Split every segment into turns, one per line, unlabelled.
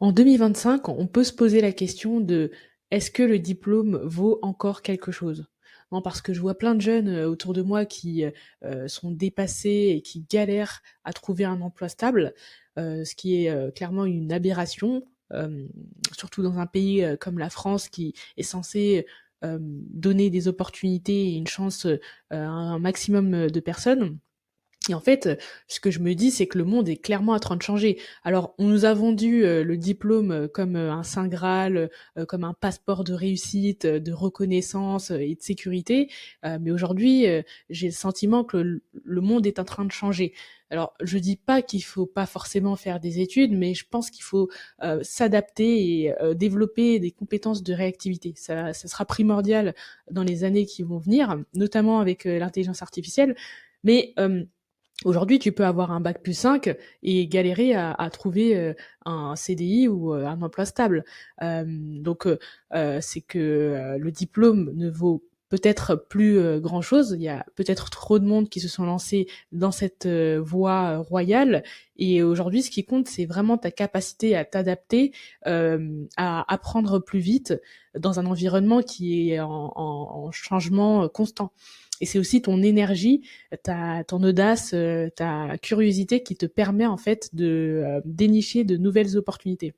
En 2025, on peut se poser la question de: est-ce que le diplôme vaut encore quelque chose? Non, parce que je vois plein de jeunes autour de moi qui sont dépassés et qui galèrent à trouver un emploi stable, ce qui est clairement une aberration, surtout dans un pays comme la France qui est censé donner des opportunités et une chance à un maximum de personnes. Et en fait, ce que je me dis, c'est que le monde est clairement en train de changer. Alors, on nous a vendu le diplôme comme un saint graal, comme un passeport de réussite, de reconnaissance et de sécurité. Mais aujourd'hui, j'ai le sentiment que le monde est en train de changer. Alors, je dis pas qu'il faut pas forcément faire des études, mais je pense qu'il faut s'adapter et développer des compétences de réactivité. Ça sera primordial dans les années qui vont venir, notamment avec l'intelligence artificielle. Mais aujourd'hui, tu peux avoir un bac plus 5 et galérer à trouver un CDI ou un emploi stable. C'est que le diplôme ne vaut peut-être plus grand-chose. Il y a peut-être trop de monde qui se sont lancés dans cette voie royale. Et aujourd'hui, ce qui compte, c'est vraiment ta capacité à t'adapter, à apprendre plus vite dans un environnement qui est en changement constant. Et c'est aussi ton énergie, ton audace, ta curiosité qui te permet en fait de dénicher de nouvelles opportunités.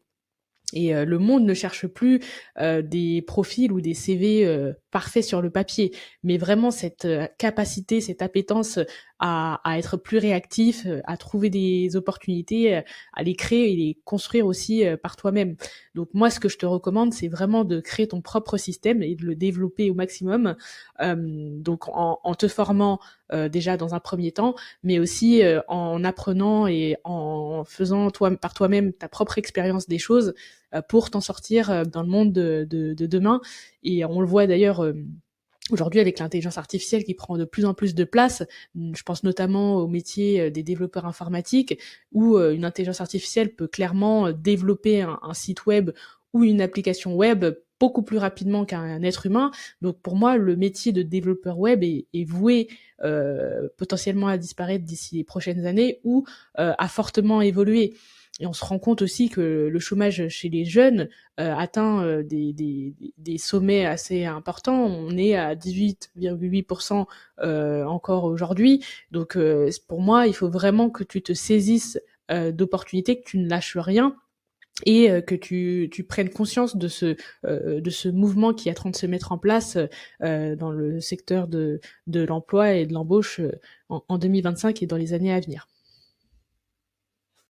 Et le monde ne cherche plus des profils ou des CV parfaits sur le papier, mais vraiment cette capacité, cette appétence à être plus réactif, à trouver des opportunités, à les créer et les construire aussi par toi-même. Donc moi, ce que je te recommande, c'est vraiment de créer ton propre système et de le développer au maximum. Donc en te formant déjà dans un premier temps, mais aussi en apprenant et en faisant par toi-même ta propre expérience des choses pour t'en sortir dans le monde de demain. Et on le voit d'ailleurs aujourd'hui avec l'intelligence artificielle qui prend de plus en plus de place. Je pense notamment au métier des développeurs informatiques où une intelligence artificielle peut clairement développer un site web ou une application web beaucoup plus rapidement qu'un être humain. Donc pour moi, le métier de développeur web est voué potentiellement à disparaître d'ici les prochaines années ou à fortement évoluer. Et on se rend compte aussi que le chômage chez les jeunes atteint des sommets assez importants. On est à 18,8% encore aujourd'hui. Donc pour moi, il faut vraiment que tu te saisisses d'opportunités, que tu ne lâches rien et que tu prennes conscience de ce mouvement qui est en train de se mettre en place dans le secteur de l'emploi et de l'embauche en 2025 et dans les années à venir.